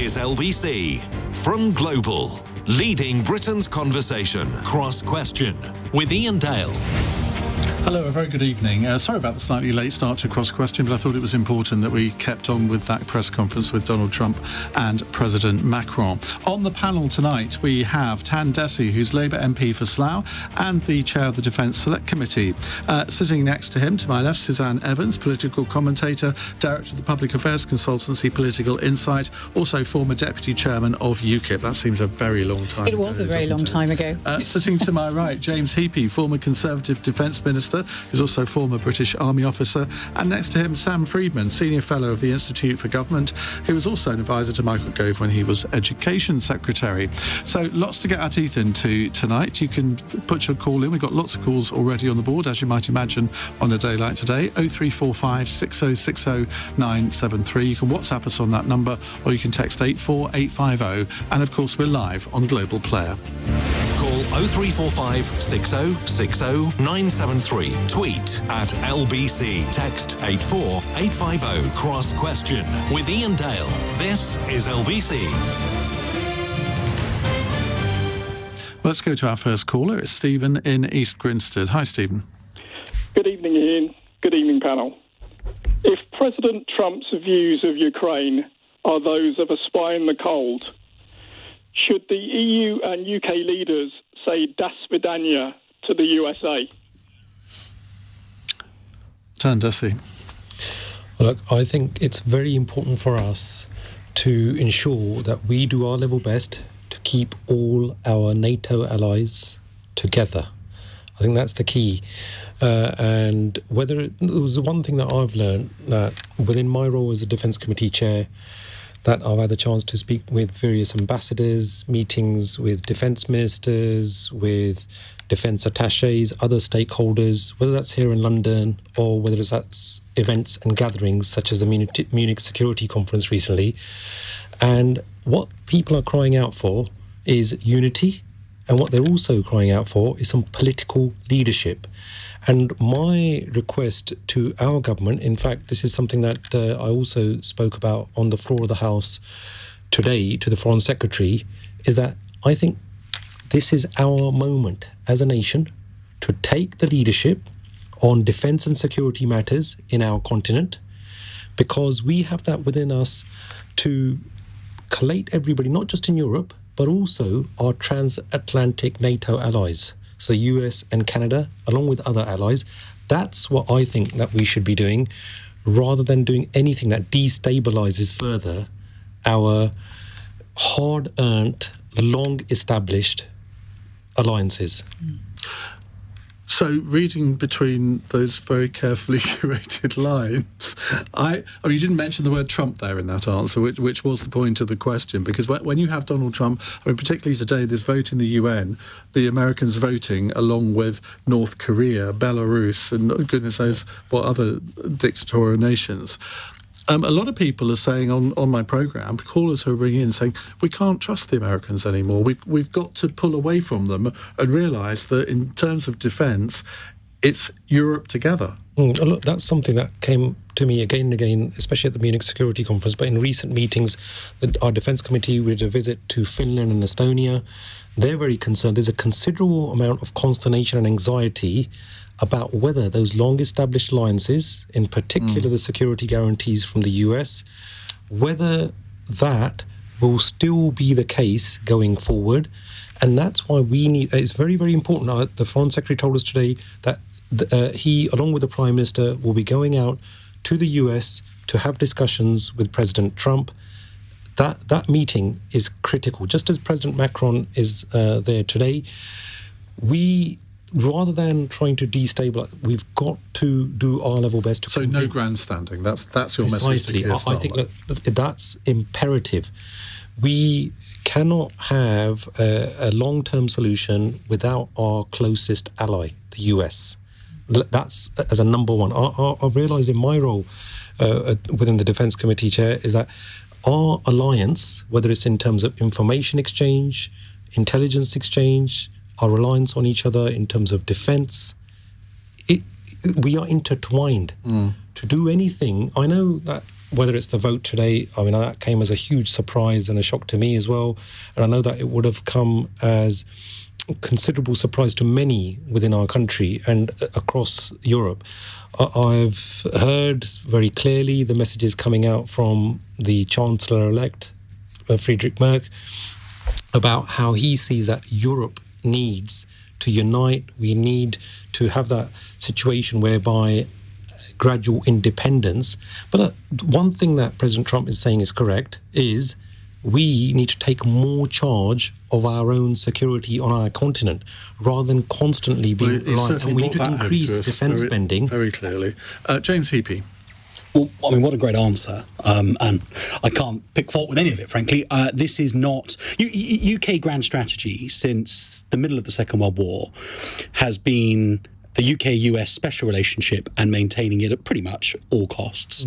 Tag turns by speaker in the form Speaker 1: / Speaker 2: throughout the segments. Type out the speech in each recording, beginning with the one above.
Speaker 1: is LBC. From Global, leading Britain's conversation. Cross Question with Iain Dale.
Speaker 2: Hello, a very good evening. Sorry about the slightly late start to Cross Question, but I thought it was important that we kept on with that press conference with Donald Trump and President Macron. On the panel tonight, we have Dhesi, who's Labour MP for Slough and the chair of the Defence Select Committee. Sitting next to him, to my left, Suzanne Evans, political commentator, director of the public affairs consultancy Political Insight, also former deputy chairman of UKIP. That seems a very long time ago.
Speaker 3: It was a very long time ago.
Speaker 2: Sitting to my right, James Heappey, former Conservative Defence Minister, who's also former British Army officer, and next to him Sam Freedman, Senior Fellow of the Institute for Government, who was also an advisor to Michael Gove when he was Education Secretary. So lots to get our teeth into tonight. You can put your call in. We've got lots of calls already on the board, as you might imagine, on a day like today. 0345 6060 973. You can WhatsApp us on that number, or you can text 84850. And of course, we're live on Global Player.
Speaker 1: Call 0345 6060 973. Tweet at LBC. Text 84850. Cross Question with Iain Dale. This is LBC.
Speaker 2: Let's go to our first caller. It's Stephen in East Grinstead. Hi, Stephen.
Speaker 4: Good evening, Ian. Good evening, panel. If President Trump's views of Ukraine are those of a spy in the cold, should the EU and UK leaders say Das Vidania to the USA?
Speaker 2: Dhesi.
Speaker 5: Look, I think it's very important for us to ensure that we do our level best to keep all our NATO allies together. I think that's the key. And whether it was one thing that I've learned, that within my role as a Defence Committee Chair, that I've had the chance to speak with various ambassadors, meetings with defence ministers, with defence attaches, other stakeholders, whether that's here in London or whether that's events and gatherings such as the Munich Security Conference recently. And what people are crying out for is unity, and what they're also crying out for is some political leadership. And my request to our government, in fact, this is something that I also spoke about on the floor of the House today to the Foreign Secretary, is that I think this is our moment as a nation to take the leadership on defence and security matters in our continent, because we have that within us to collate everybody, not just in Europe, but also our transatlantic NATO allies. So US and Canada, along with other allies. That's what I think that we should be doing, rather than doing anything that destabilises further our hard-earned, long-established alliances.
Speaker 2: So, reading between those very carefully curated lines, I mean, you didn't mention the word Trump there in that answer, which was the point of the question, because when you have Donald Trump, I mean, particularly today, this vote in the UN, the Americans voting along with North Korea, Belarus, and goodness knows what other dictatorial nations. A lot of people are saying on my programme, callers who are ringing in saying, we can't trust the Americans anymore. We've got to pull away from them and realise that in terms of defence, it's Europe together.
Speaker 5: Look, that's something that came to me again and again, especially at the Munich Security Conference, but in recent meetings, our Defence Committee did a visit to Finland and Estonia. They're very concerned. There's a considerable amount of consternation and anxiety about whether those long-established alliances, in particular the security guarantees from the US, whether that will still be the case going forward. And that's why we need, it's very, very important. The Foreign Secretary told us today that he, along with the Prime Minister, will be going out to the US to have discussions with President Trump. That meeting is critical. Just as President Macron is there today, rather than trying to destabilise, we've got to do our level best to convince.
Speaker 2: No grandstanding. That's your message to Keir Starmer.
Speaker 5: I think that's imperative. We cannot have a long-term solution without our closest ally, the US. That's as a number one. I realise in my role within the Defence Committee Chair is that our alliance, whether it's in terms of information exchange, intelligence exchange, our reliance on each other in terms of defence, we are intertwined. To do anything, I know that whether it's the vote today, I mean, that came as a huge surprise and a shock to me as well. And I know that it would have come as a considerable surprise to many within our country and across Europe. I've heard very clearly the messages coming out from the Chancellor-elect, Friedrich Merz, about how he sees that Europe needs to unite. We need to have that situation whereby gradual independence. But one thing that President Trump is saying is correct is we need to take more charge of our own security on our continent rather than constantly being reliant. And we need to increase defence spending.
Speaker 2: Very clearly. James Heappey.
Speaker 3: Well, I mean, what a great answer. And I can't pick fault with any of it, frankly. This is not... UK grand strategy since the middle of the Second World War has been the UK-US special relationship and maintaining it at pretty much all costs.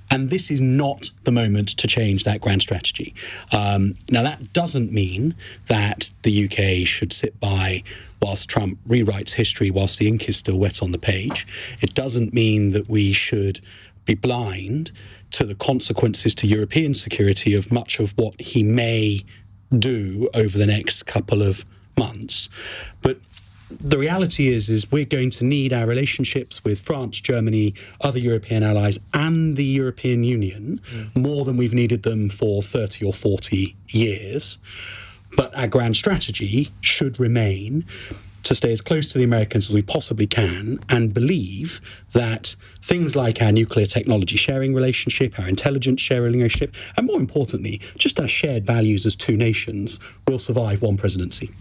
Speaker 3: And this is not the moment to change that grand strategy. Now, that doesn't mean that the UK should sit by whilst Trump rewrites history whilst the ink is still wet on the page. It doesn't mean that we should be blind to the consequences to European security of much of what he may do over the next couple of months. But the reality is we're going to need our relationships with France, Germany, other European allies, and the European Union more than we've needed them for 30 or 40 years. But our grand strategy should remain to stay as close to the Americans as we possibly can and believe that things like our nuclear technology sharing relationship, our intelligence sharing relationship, and more importantly, just our shared values as two nations will survive one presidency.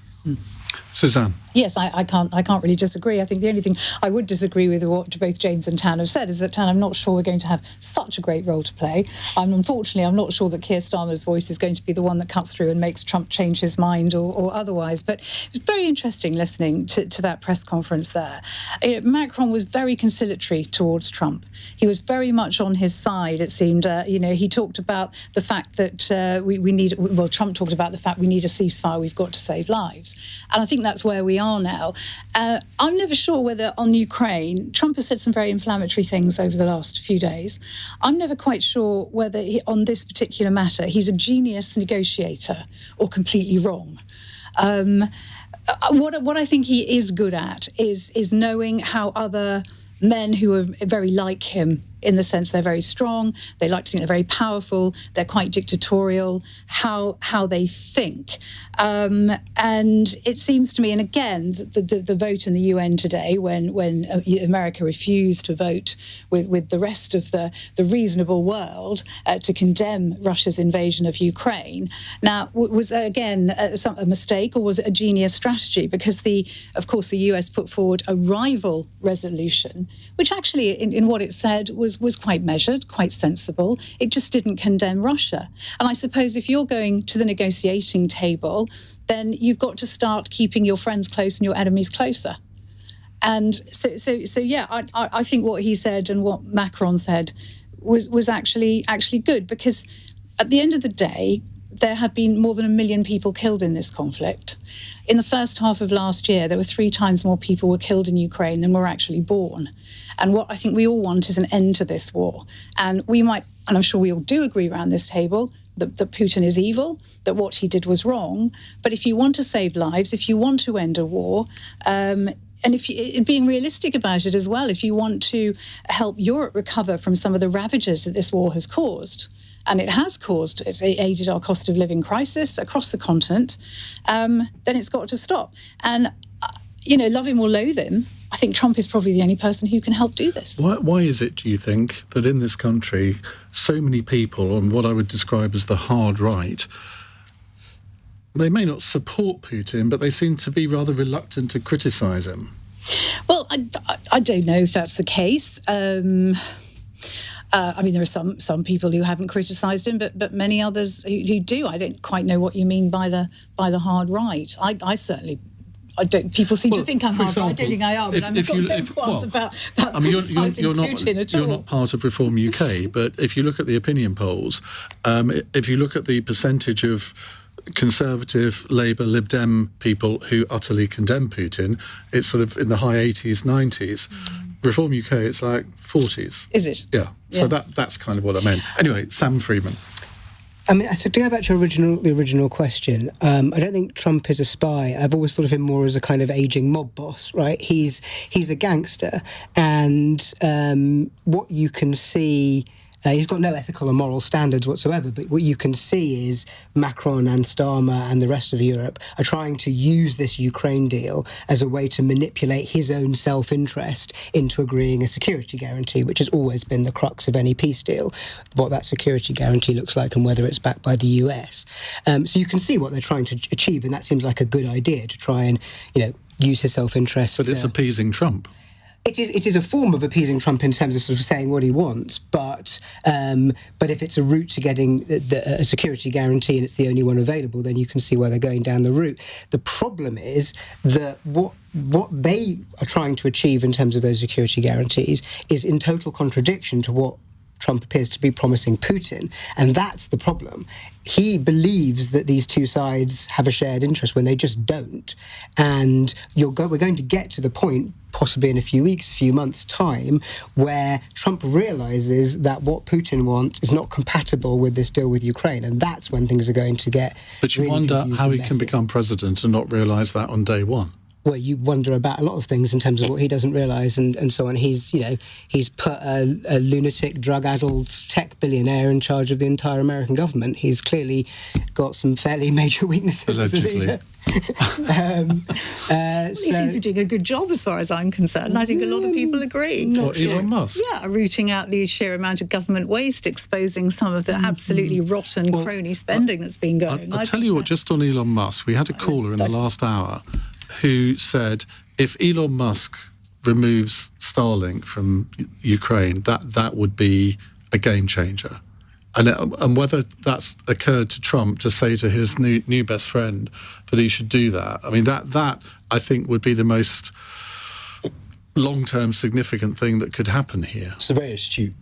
Speaker 2: Suzanne.
Speaker 6: Yes, I can't really disagree. I think the only thing I would disagree with what both James and Tan have said is that, Tan, I'm not sure we're going to have such a great role to play. Unfortunately, I'm not sure that Keir Starmer's voice is going to be the one that cuts through and makes Trump change his mind or otherwise. But it was very interesting listening to that press conference there. Macron was very conciliatory towards Trump. He was very much on his side, it seemed. He talked about the fact that Trump talked about the fact we need a ceasefire, we've got to save lives. And I think that's where we are now. I'm never sure whether on Ukraine, Trump has said some very inflammatory things over the last few days. I'm never quite sure whether on this particular matter he's a genius negotiator or completely wrong. What I think he is good at is knowing how other men who are very like him, in the sense they're very strong, they like to think they're very powerful, they're quite dictatorial, how they think. And it seems to me, and again, the vote in the UN today, when America refused to vote with the rest of the reasonable world to condemn Russia's invasion of Ukraine, now, was again a mistake or was it a genius strategy? Because of course the US put forward a rival resolution, which actually in what it said was quite measured, quite sensible. It just didn't condemn Russia. And I suppose if you're going to the negotiating table, then you've got to start keeping your friends close and your enemies closer. And so yeah, I think what he said and what Macron said was actually good, because at the end of the day, there have been more than 1 million people killed in this conflict. In the first half of last year, there were 3 times more people were killed in Ukraine than were actually born. And what I think we all want is an end to this war. And we might, and I'm sure we all do agree around this table, that Putin is evil, that what he did was wrong. But if you want to save lives, if you want to end a war, and being realistic about it as well, if you want to help Europe recover from some of the ravages that this war has caused, and it has caused, it's aided our cost of living crisis across the continent, then it's got to stop. And, love him or loathe him, I think Trump is probably the only person who can help do this.
Speaker 2: Why is it, do you think, that in this country, so many people on what I would describe as the hard right, they may not support Putin, but they seem to be rather reluctant to criticise him?
Speaker 6: Well, I don't know if that's the case. There are some people who haven't criticised him, but many others who do. I don't quite know what you mean by the hard right. I certainly. I don't. People seem to think I'm hard right. I don't think I am. But I'm not about criticising Putin at all.
Speaker 2: You're not part of Reform UK, but if you look at the opinion polls, if you look at the percentage of Conservative, Labour, Lib Dem people who utterly condemn Putin, it's sort of in the high 80s, 90s. Reform UK, it's like 40s.
Speaker 6: Is it?
Speaker 2: Yeah. So that's kind of what I meant. Anyway, Sam Freedman.
Speaker 7: I mean, so to go back to the original question, I don't think Trump is a spy. I've always thought of him more as a kind of aging mob boss, right? He's a gangster, and what you can see. He's got no ethical or moral standards whatsoever, but what you can see is Macron and Starmer and the rest of Europe are trying to use this Ukraine deal as a way to manipulate his own self-interest into agreeing a security guarantee, which has always been the crux of any peace deal, what that security guarantee looks like and whether it's backed by the US. So you can see what they're trying to achieve, and that seems like a good idea to try and, use his self-interest.
Speaker 2: But it's appeasing Trump.
Speaker 7: It is a form of appeasing Trump in terms of sort of saying what he wants, but if it's a route to getting a security guarantee and it's the only one available, then you can see why they're going down the route. The problem is that what they are trying to achieve in terms of those security guarantees is in total contradiction to what Trump appears to be promising Putin, and that's the problem. He believes that these two sides have a shared interest when they just don't, and we're going to get to the point, possibly in a few weeks, a few months' time, where Trump realises that what Putin wants is not compatible with this deal with Ukraine, and that's when things are going to get.
Speaker 2: But you
Speaker 7: really
Speaker 2: wonder how he
Speaker 7: messy.
Speaker 2: can become president and not realise that on day one.
Speaker 7: Well, you wonder about a lot of things in terms of what he doesn't realise and so on. He's put a lunatic, drug-addled tech billionaire in charge of the entire American government. He's clearly got some fairly major weaknesses
Speaker 2: Allegedly.
Speaker 7: as a leader.
Speaker 6: He seems to be doing a good job as far as I'm concerned. And I think a lot of people agree.
Speaker 2: What, Elon Musk?
Speaker 6: Yeah, rooting out the sheer amount of government waste, exposing some of the absolutely rotten crony spending that's been going.
Speaker 2: I'll tell you what, just on Elon Musk, we had a caller in the last hour who said if Elon Musk removes Starlink from Ukraine, that would be a game changer. And whether that's occurred to Trump to say to his new best friend that he should do that, I mean, that I think would be the most long-term significant thing that could happen here.
Speaker 3: It's a very astute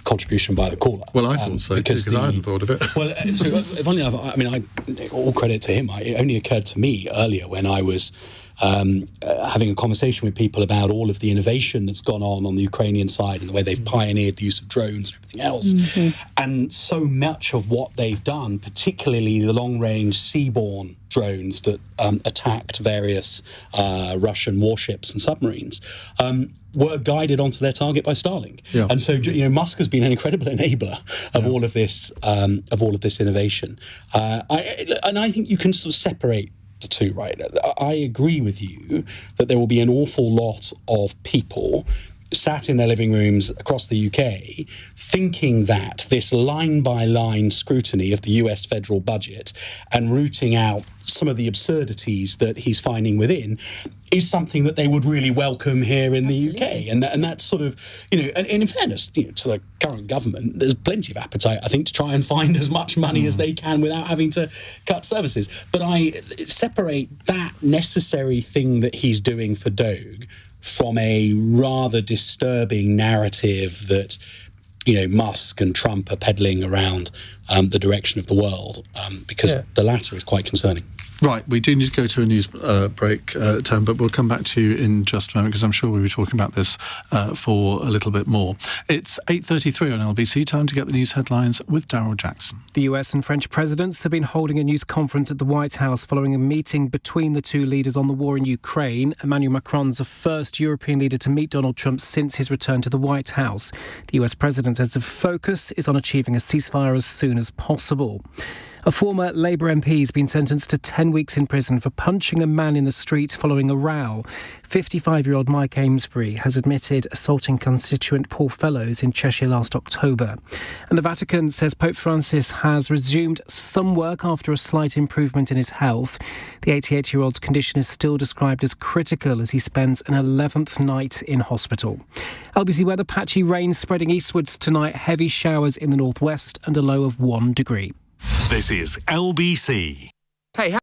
Speaker 3: contribution by the caller.
Speaker 2: Well, I thought so, because I hadn't thought of it.
Speaker 3: Well, so, funny enough, I mean, all credit to him. It only occurred to me earlier when I was having a conversation with people about all of the innovation that's gone on the Ukrainian side and the way they've pioneered the use of drones and everything else. Mm-hmm. And so much of what they've done, particularly the long-range seaborne drones that attacked various Russian warships and submarines, were guided onto their target by Starlink. Yeah. And so, Musk has been an incredible enabler of all of this innovation. And I think you can sort of separate the two, right? I agree with you that there will be an awful lot of people sat in their living rooms across the UK thinking that this line-by-line scrutiny of the US federal budget and rooting out some of the absurdities that he's finding within is something that they would really welcome here in the UK. And that's sort of, and in fairness, to the current government, there's plenty of appetite, I think, to try and find as much money as they can without having to cut services. But I separate that necessary thing that he's doing for Doge from a rather disturbing narrative that, Musk and Trump are peddling around the direction of the world, because the latter is quite concerning.
Speaker 2: Right, we do need to go to a news break, Tom, but we'll come back to you in just a moment because I'm sure we'll be talking about this for a little bit more. It's 8:33 on LBC, time to get the news headlines with Daryl Jackson.
Speaker 8: The US and French presidents have been holding a news conference at the White House following a meeting between the two leaders on the war in Ukraine. Emmanuel Macron's the first European leader to meet Donald Trump since his return to the White House. The US president says the focus is on achieving a ceasefire as soon as possible. A former Labour MP has been sentenced to 10 weeks in prison for punching a man in the street following a row. 55-year-old Mike Amesbury has admitted assaulting constituent Paul Fellows in Cheshire last October. And the Vatican says Pope Francis has resumed some work after a slight improvement in his health. The 88-year-old's condition is still described as critical as he spends an 11th night in hospital. LBC weather, patchy rain spreading eastwards tonight, heavy showers in the northwest and a low of 1 degree.
Speaker 1: This is LBC.
Speaker 9: Hey,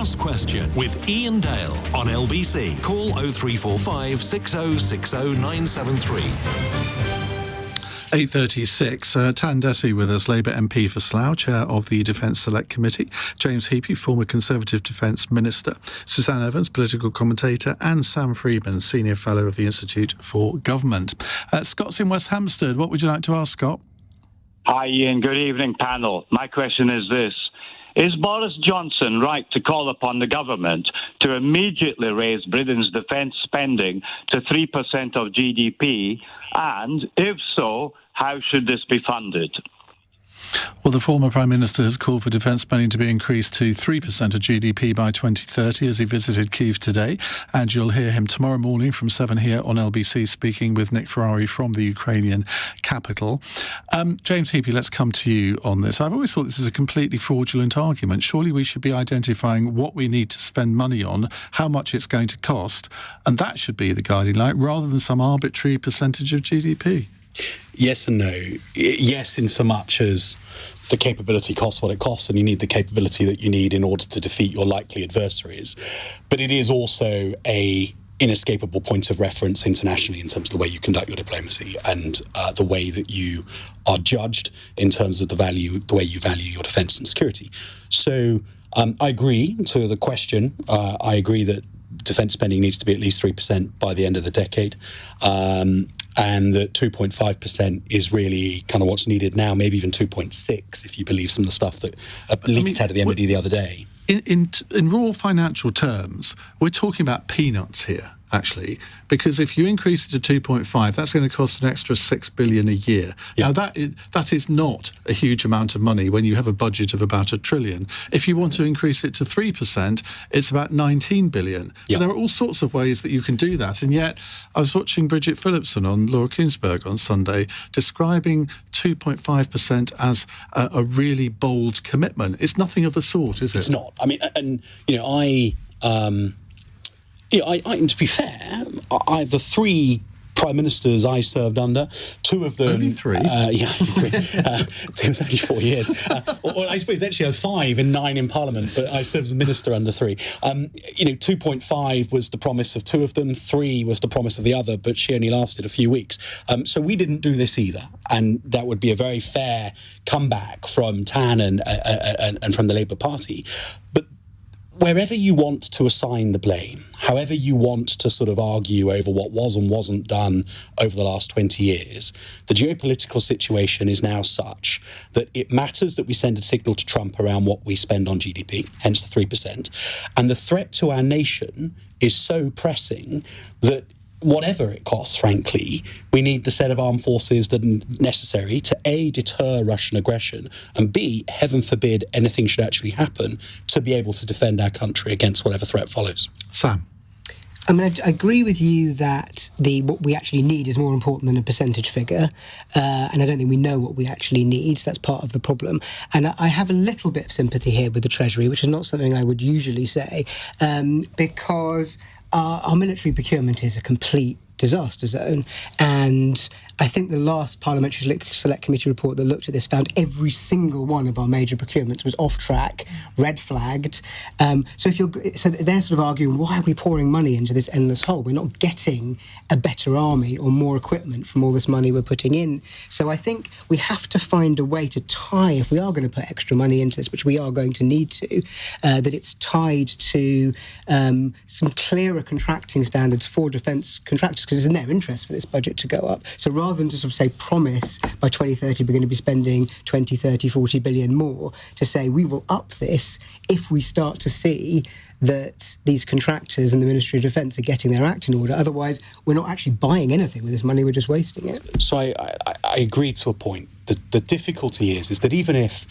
Speaker 1: Cross Question with Iain Dale on LBC. Call 0345 6060 973.
Speaker 2: 8:36. Dhesi with us, Labour MP for Slough, Chair of the Defence Select Committee. James Heappey, former Conservative Defence Minister. Suzanne Evans, political commentator. And Sam Freedman, Senior Fellow of the Institute for Government. Scott's in West Hampstead. What would you like to ask, Scott?
Speaker 9: Hi, Ian. Good evening, panel. My question is this. Is Boris Johnson right to call upon the government to immediately raise Britain's defence spending to 3% of GDP? And if so, how should this be funded?
Speaker 2: Well, the former Prime Minister has called for defence spending to be increased to 3% of GDP by 2030 as he visited Kyiv today. And you'll hear him tomorrow morning from 7 here on LBC speaking with Nick Ferrari from the Ukrainian capital. James Heappey, let's come to you on this. I've always thought this is a completely fraudulent argument. Surely we should be identifying what we need to spend money on, how much it's going to cost, and that should be the guiding light rather than some arbitrary percentage of GDP.
Speaker 3: Yes and no. Yes, in so much as the capability costs what it costs, and you need the capability that you need in order to defeat your likely adversaries. But it is also a inescapable point of reference internationally in terms of the way you conduct your diplomacy and the way that you are judged in terms of the way you value your defence and security. So I agree to the question. I agree that defence spending needs to be at least 3% by the end of the decade. And that 2.5% is really kind of what's needed now, maybe even 2.6 if you believe some of the stuff that leaked out of the MOD the other day.
Speaker 2: In raw financial terms, we're talking about peanuts here, actually, because if you increase it to 2.5, that's going to cost an extra $6 billion a year.
Speaker 3: Yeah.
Speaker 2: Now, that is not a huge amount of money when you have a budget of about $1 trillion. If you want to increase it to 3%, it's about $19 billion.
Speaker 3: Yeah.
Speaker 2: There are all sorts of ways that you can do that, and yet I was watching Bridget Phillipson on Laura Kuenssberg on Sunday describing 2.5% as a really bold commitment. It's nothing of the sort, is it?
Speaker 3: It's not. I mean, and to be fair, the three prime ministers I served under, two of them...
Speaker 2: Only three?
Speaker 3: Yeah, three. It was only 4 years. Well, I suppose actually I had 5 and 9 in Parliament, but I served as a minister under 3. 2.5 was the promise of 2 of them, 3 was the promise of the other, but she only lasted a few weeks. So we didn't do this either, and that would be a very fair comeback from Tan and from the Labour Party. But wherever you want to assign the blame, however you want to sort of argue over what was and wasn't done over the last 20 years, the geopolitical situation is now such that it matters that we send a signal to Trump around what we spend on GDP, hence the 3%, and the threat to our nation is so pressing that whatever it costs, frankly, we need the set of armed forces that are necessary to A, deter Russian aggression, and B, heaven forbid anything should actually happen, to be able to defend our country against whatever threat follows.
Speaker 2: Sam?
Speaker 7: I mean, I agree with you that what we actually need is more important than a percentage figure, and I don't think we know what we actually need, so that's part of the problem. And I have a little bit of sympathy here with the Treasury, which is not something I would usually say, because our military procurement is a complete disaster zone, and I think the last Parliamentary Select Committee report that looked at this found every single one of our major procurements was off track, red flagged. So they're sort of arguing, why are we pouring money into this endless hole? We're not getting a better army or more equipment from all this money we're putting in. So I think we have to find a way to tie, if we are going to put extra money into this, which we are going to need to, that it's tied to some clearer contracting standards for defence contractors, because it's in their interest for this budget to go up. So rather than to sort of say, promise by 2030 we're going to be spending 20, 30, 40 billion more, to say we will up this if we start to see that these contractors and the Ministry of Defence are getting their act in order. Otherwise, we're not actually buying anything with this money, we're just wasting it.
Speaker 3: So I agree to a point. The difficulty is that even if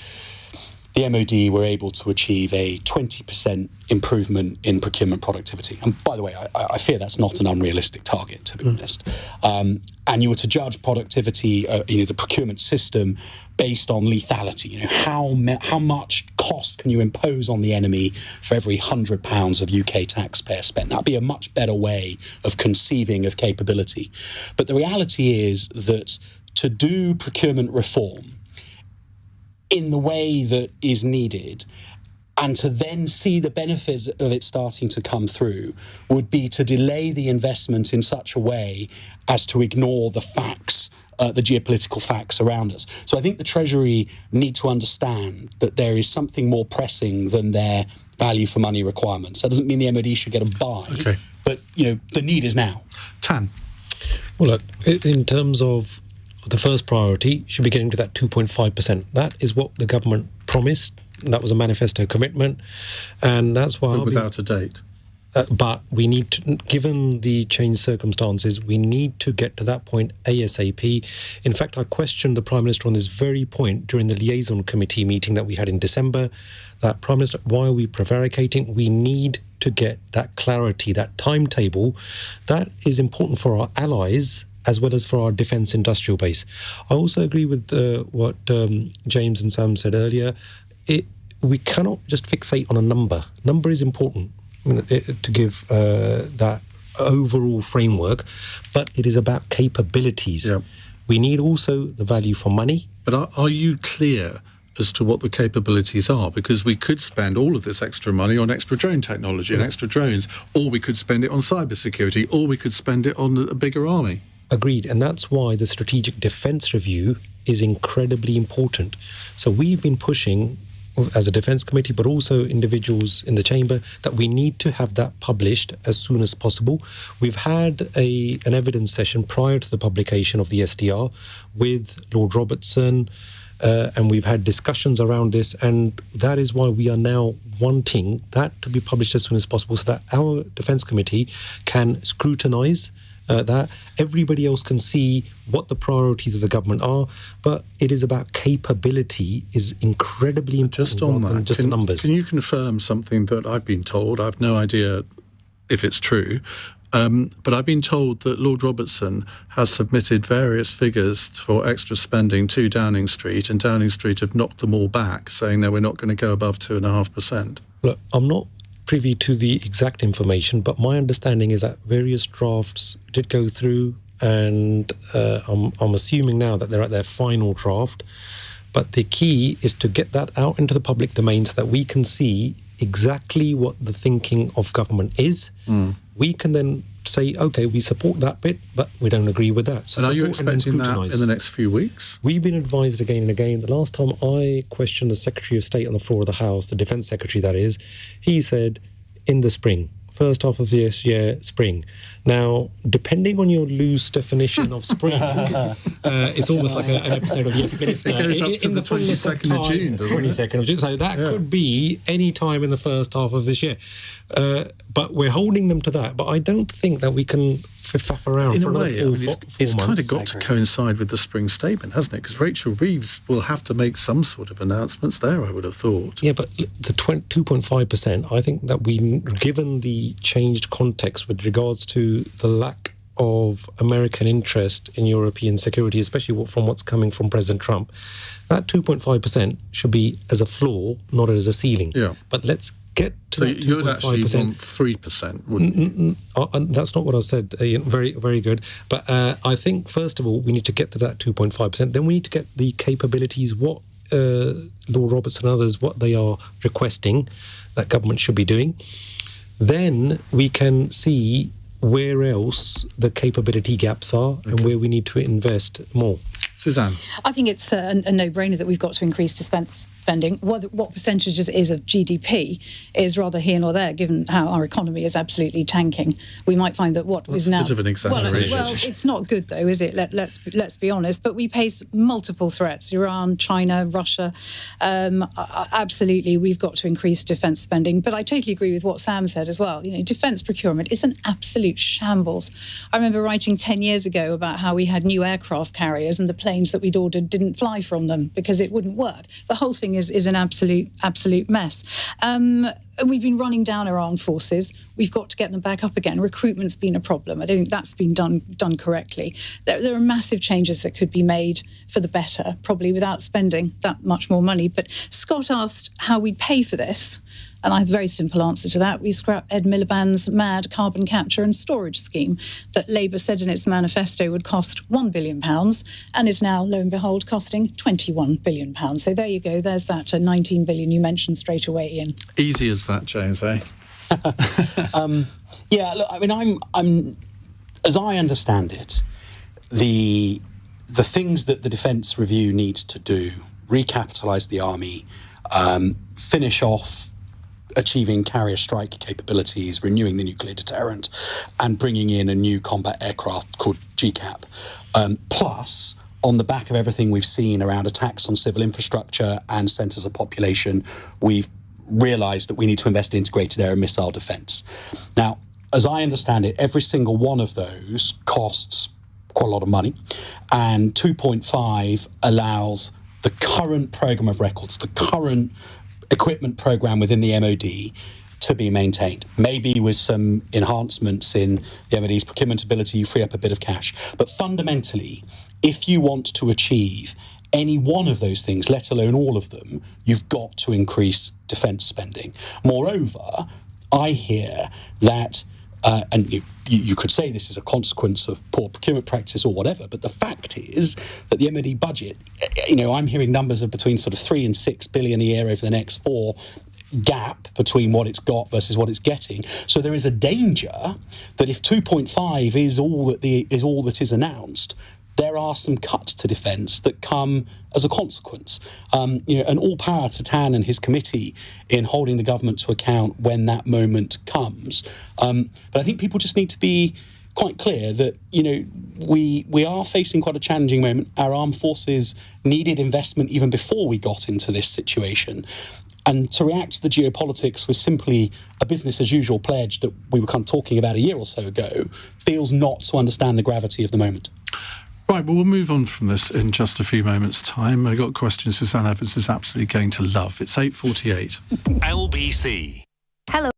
Speaker 3: the MOD were able to achieve a 20% improvement in procurement productivity. And by the way, I fear that's not an unrealistic target, to be honest. And you were to judge productivity, the procurement system based on lethality. How much cost can you impose on the enemy for every £100 of UK taxpayer spent? That'd be a much better way of conceiving of capability. But the reality is that to do procurement reform in the way that is needed and to then see the benefits of it starting to come through would be to delay the investment in such a way as to ignore the facts, the geopolitical facts around us. So I think the Treasury need to understand that there is something more pressing than their value for money requirements. That doesn't mean the MOD should get a buy, but the need is now.
Speaker 2: Tan.
Speaker 5: Well, look, in terms of the first priority, should be getting to that 2.5%. That is what the government promised. That was a manifesto commitment, and that's why.
Speaker 2: But without a date.
Speaker 5: But we need to, given the changed circumstances, we need to get to that point ASAP. In fact, I questioned the Prime Minister on this very point during the liaison committee meeting that we had in December. That, Prime Minister, why are we prevaricating? We need to get that clarity, that timetable. That is important for our allies as well as for our defence industrial base. I also agree with what James and Sam said earlier. We cannot just fixate on a number. Number is important to give that overall framework, but it is about capabilities.
Speaker 2: Yeah.
Speaker 5: We need also the value for money.
Speaker 2: But are you clear as to what the capabilities are? Because we could spend all of this extra money on extra drone technology and extra drones, or we could spend it on cybersecurity, or we could spend it on a bigger army.
Speaker 5: Agreed, and that's why the Strategic Defence Review is incredibly important. So we've been pushing, as a Defence Committee, but also individuals in the Chamber, that we need to have that published as soon as possible. We've had an evidence session prior to the publication of the SDR with Lord Robertson, and we've had discussions around this, and that is why we are now wanting that to be published as soon as possible so that our Defence Committee can scrutinise that. Everybody else can see what the priorities of the government are, but it is about capability is incredibly important.
Speaker 2: Just on that,
Speaker 5: just the numbers.
Speaker 2: Can you confirm something that I've been told? I've no idea if it's true, but I've been told that Lord Robertson has submitted various figures for extra spending to Downing Street, and Downing Street have knocked them all back, saying no, we're not going to go above 2.5%.
Speaker 5: Look, I'm not privy to the exact information, but my understanding is that various drafts did go through, and I'm assuming now that they're at their final draft. But the key is to get that out into the public domain so that we can see exactly what the thinking of government is. We can then say, OK, we support that bit, but we don't agree with that. So
Speaker 2: and are you expecting that in the next few weeks?
Speaker 5: We've been advised again and again. The last time I questioned the Secretary of State on the floor of the House, the Defence Secretary that is, he said in the spring. First half of this year, spring. Now, depending on your loose definition of spring, it's almost like an episode of Yes Minister.
Speaker 2: It goes up to the 22nd of June, doesn't it?
Speaker 5: 22nd of June. So that could be any time in the first half of this year. But we're holding them to that. But I don't think that we can faff around for another four months.
Speaker 2: It's kind of got to coincide with the spring statement, hasn't it? Because Rachel Reeves will have to make some sort of announcements there, I would have thought.
Speaker 5: Yeah, but the 2.5%, I think that given the changed context with regards to the lack of American interest in European security, especially from what's coming from President Trump, that 2.5% should be as a floor, not as a ceiling.
Speaker 2: Yeah.
Speaker 5: But let's get to
Speaker 2: so
Speaker 5: that 2.5%.
Speaker 2: You'd actually want 3%, wouldn't you?
Speaker 5: That's not what I said. Very, very good. But I think, first of all, we need to get to that 2.5%. Then we need to get the capabilities, what Lord Robertson and others, what they are requesting that government should be doing. Then we can see where else the capability gaps are and where we need to invest more.
Speaker 2: Suzanne?
Speaker 6: I think it's a no-brainer that we've got to increase defence spending. What percentage it is of GDP is rather here nor there, given how our economy is absolutely tanking. We might find that
Speaker 2: That's a bit of an exaggeration.
Speaker 6: Well, it's not good, though, is it? Let's be honest. But we face multiple threats: Iran, China, Russia. Absolutely, we've got to increase defence spending. But I totally agree with what Sam said as well. Defence procurement is an absolute shambles. I remember writing 10 years ago about how we had new aircraft carriers and the planes that we'd ordered didn't fly from them because it wouldn't work. The whole thing is an absolute mess. We've been running down our armed forces. We've got to get them back up again. Recruitment's been a problem. I don't think that's been done correctly. There are massive changes that could be made for the better, probably without spending that much more money. But Scott asked how we pay for this. And I have a very simple answer to that. We scrapped Ed Miliband's mad carbon capture and storage scheme that Labour said in its manifesto would cost £1 billion and is now, lo and behold, costing £21 billion. So there you go. There's that 19 billion you mentioned straight away, Ian.
Speaker 2: Easy as that, James, eh?
Speaker 3: Yeah, look, I mean, I'm as I understand it, the things that the Defence Review needs to do, recapitalise the army, finish off achieving carrier strike capabilities, renewing the nuclear deterrent, and bringing in a new combat aircraft called GCAP. Plus, on the back of everything we've seen around attacks on civil infrastructure and centres of population, we've realised that we need to invest in integrated air and missile defence. Now, as I understand it, every single one of those costs quite a lot of money, and 2.5 allows the current programme of records, the current equipment programme within the MOD to be maintained. Maybe with some enhancements in the MOD's procurement ability, you free up a bit of cash. But fundamentally, if you want to achieve any one of those things, let alone all of them, you've got to increase defence spending. Moreover, I hear that and you could say this is a consequence of poor procurement practice or whatever, but the fact is that the MOD budget, I'm hearing numbers of between sort of 3 and 6 billion a year over the next 4, gap between what it's got versus what it's getting. So there is a danger that if 2.5 is all that is announced, there are some cuts to defence that come as a consequence. And all power to Tan and his committee in holding the government to account when that moment comes. But I think people just need to be quite clear that, we are facing quite a challenging moment. Our armed forces needed investment even before we got into this situation. And to react to the geopolitics with simply a business as usual pledge that we were kind of talking about a year or so ago feels not to understand the gravity of the moment.
Speaker 2: Right, well, we'll move on from this in just a few moments' time. I got a question Suzanne Evans is absolutely going to love. It's 8:48.
Speaker 1: LBC.
Speaker 10: Hello.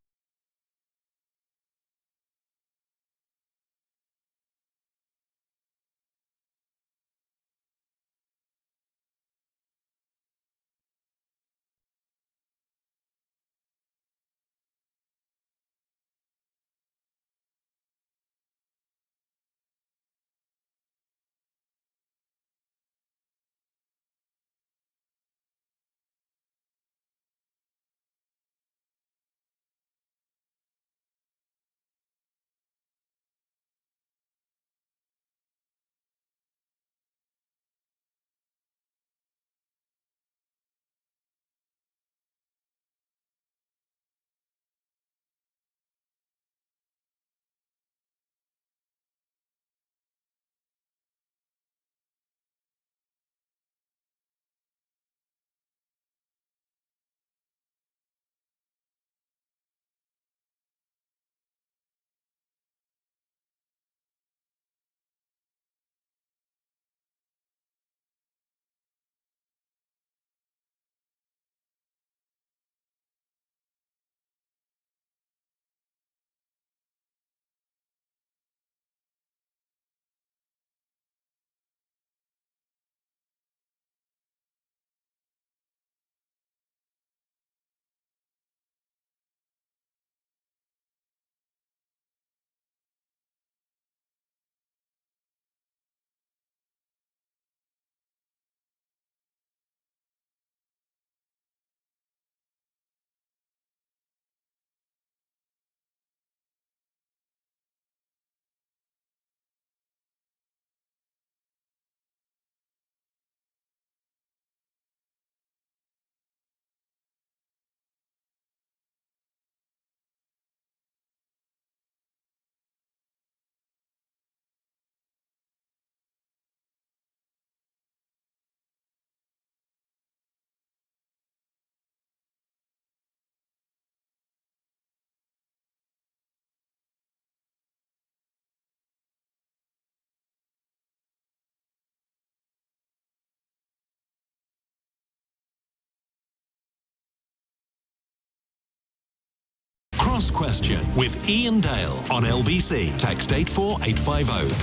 Speaker 1: Cross Question with Iain Dale on LBC. Text 84850.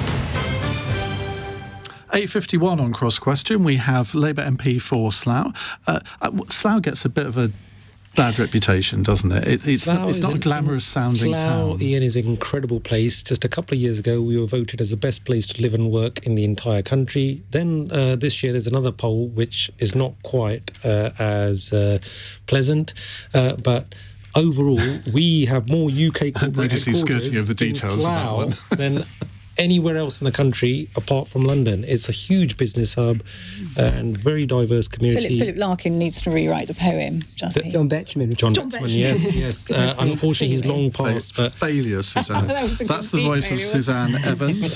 Speaker 2: 8:51 on Cross Question. We have Labour MP for Slough. Slough gets a bit of a bad reputation, doesn't it? It's not a glamorous sounding
Speaker 5: Slough,
Speaker 2: town.
Speaker 5: Iain, is an incredible place. Just a couple of years ago, we were voted as the best place to live and work in the entire country. Then this year, there's another poll which is not quite as pleasant, but overall, we have more UK corporate headquarters
Speaker 2: skirting over the details
Speaker 5: in
Speaker 2: of that one.
Speaker 5: Slough than anywhere else in the country apart from London. It's a huge business hub and very diverse community.
Speaker 6: Philip Larkin needs to rewrite the poem, does he?
Speaker 7: John Betjeman.
Speaker 5: John Betjeman, yes. Unfortunately, he's long past. But
Speaker 2: failure, Suzanne. That's the voice of Suzanne Evans.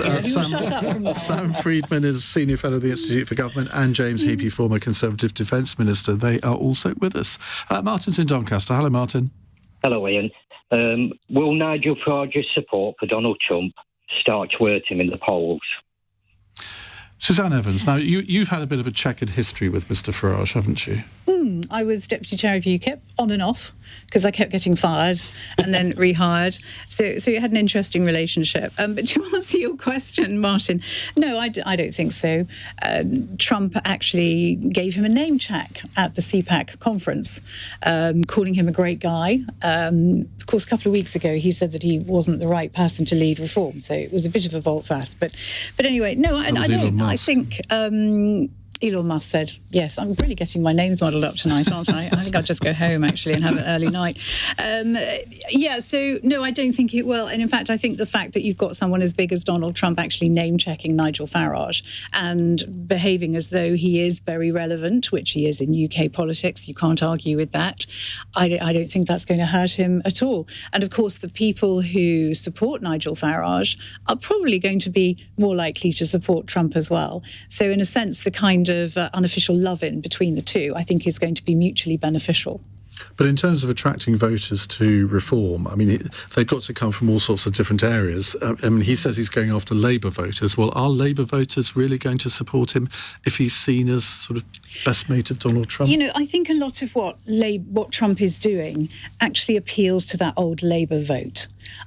Speaker 2: Sam Freedman is Senior Fellow of the Institute for Government, and James Heappey, former Conservative Defence Minister. They are also with us. Martin's in Doncaster. Hello, Martin.
Speaker 10: Hello, Ian. Will Nigel Farage's support for Donald Trump start to hurt him in the polls?
Speaker 2: Suzanne Evans, now you've had a bit of a checkered history with Mr Farage, haven't you?
Speaker 6: I was Deputy Chair of UKIP, on and off, because I kept getting fired and then rehired. So it had an interesting relationship. But to answer your question, Martin, no, I don't think so. Trump actually gave him a name check at the CPAC conference, calling him a great guy. Of course, a couple of weeks ago, he said that he wasn't the right person to lead reform. So it was a bit of a volte-face. But anyway, no, I don't. I think Elon Musk said, yes, I'm really getting my names modelled up tonight, aren't I? I think I'll just go home, actually, and have an early night. So, no, I don't think it will. And in fact, I think the fact that you've got someone as big as Donald Trump actually name-checking Nigel Farage and behaving as though he is very relevant, which he is in UK politics, you can't argue with that, I don't think that's going to hurt him at all. And, of course, the people who support Nigel Farage are probably going to be more likely to support Trump as well. So, in a sense, the kind of unofficial love-in between the two, I think, is going to be mutually beneficial.
Speaker 2: But in terms of attracting voters to reform, I mean, they've got to come from all sorts of different areas. I mean, he says he's going after Labour voters. Well, are Labour voters really going to support him if he's seen as sort of best mate of Donald Trump?
Speaker 6: You know, I think a lot of what Trump is doing actually appeals to that old Labour vote.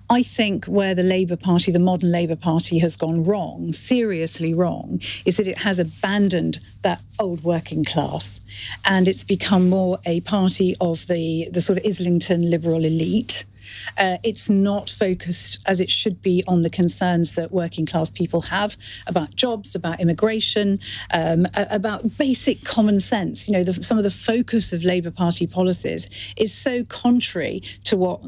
Speaker 6: I think where the Labour Party, the modern Labour Party, has gone wrong, seriously wrong, is that it has abandoned that old working class and it's become more a party of the sort of Islington liberal elite. It's not focused, as it should be, on the concerns that working class people have about jobs, about immigration, about basic common sense. You know, some of the focus of Labour Party policies is so contrary to what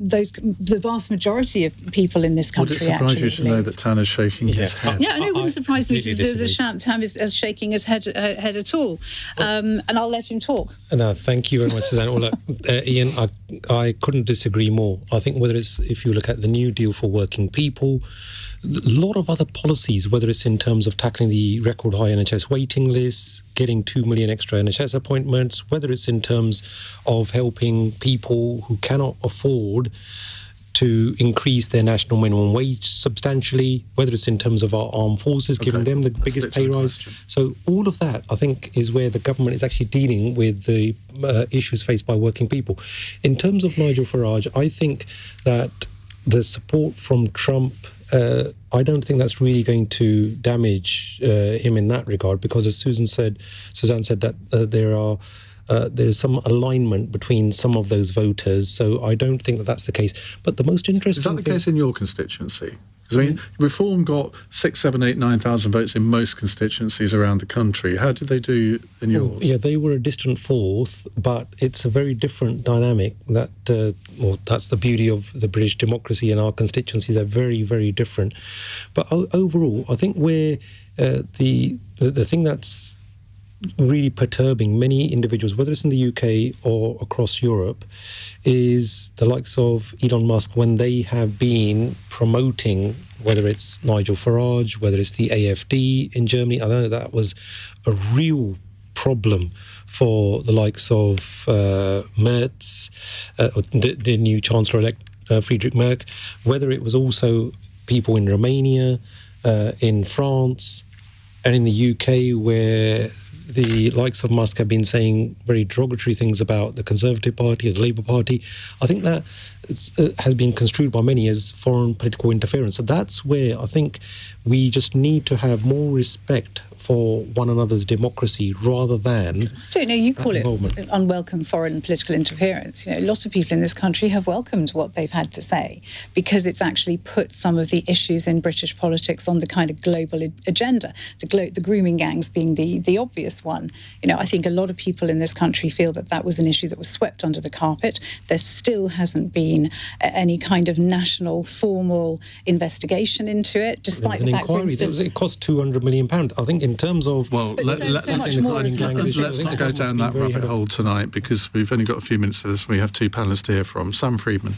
Speaker 6: the vast majority of people in this country actually
Speaker 2: Would it surprise you to know that Tanner's shaking his head?
Speaker 6: Yeah, no, it wouldn't surprise me that Tam is shaking his head at all. And I'll let him talk.
Speaker 5: No, thank you very much, Suzanne. Well, Ian, I couldn't disagree more. I think if you look at the New Deal for working people, a lot of other policies, whether it's in terms of tackling the record high NHS waiting lists, getting 2 million extra NHS appointments, whether it's in terms of helping people who cannot afford to increase their national minimum wage substantially, whether it's in terms of our armed forces, giving them the biggest pay rise. So all of that, I think, is where the government is actually dealing with the issues faced by working people. In terms of Nigel Farage, I think that the support from Trump, I don't think that's really going to damage him in that regard, because as Suzanne said that there is some alignment between some of those voters, so I don't think that that's the case. But the most interesting...
Speaker 2: Is that the case in your constituency? Because, I mean, Reform got 6, 7, 8, 9,000 votes in most constituencies around the country. How did they do in yours?
Speaker 5: Yeah, they were a distant fourth, but it's a very different dynamic. That's the beauty of the British democracy, and our constituencies are very, very different. But overall, I think where the thing that's really perturbing many individuals, whether it's in the UK or across Europe, is the likes of Elon Musk, when they have been promoting, whether it's Nigel Farage, whether it's the AfD in Germany. I know that was a real problem for the likes of Merz, the new Chancellor-elect Friedrich Merz, whether it was also people in Romania, in France, and in the UK, where the likes of Musk have been saying very derogatory things about the Conservative Party or the Labour Party. I think that has been construed by many as foreign political interference. So that's where I think we just need to have more respect for one another's democracy rather than...
Speaker 6: So, you call it
Speaker 5: involvement.
Speaker 6: unwelcome foreign political interference. A lot of people in this country have welcomed what they've had to say because it's actually put some of the issues in British politics on the kind of global agenda, the grooming gangs being the obvious one. I think a lot of people in this country feel that was an issue that was swept under the carpet. There still hasn't been any kind of national formal investigation into it, despite the fact, for instance...
Speaker 5: It cost £200 million. I think in terms of...
Speaker 2: Well, let's not go down that rabbit hole tonight because we've only got a few minutes for this. We have two panellists to hear from. Sam Freedman.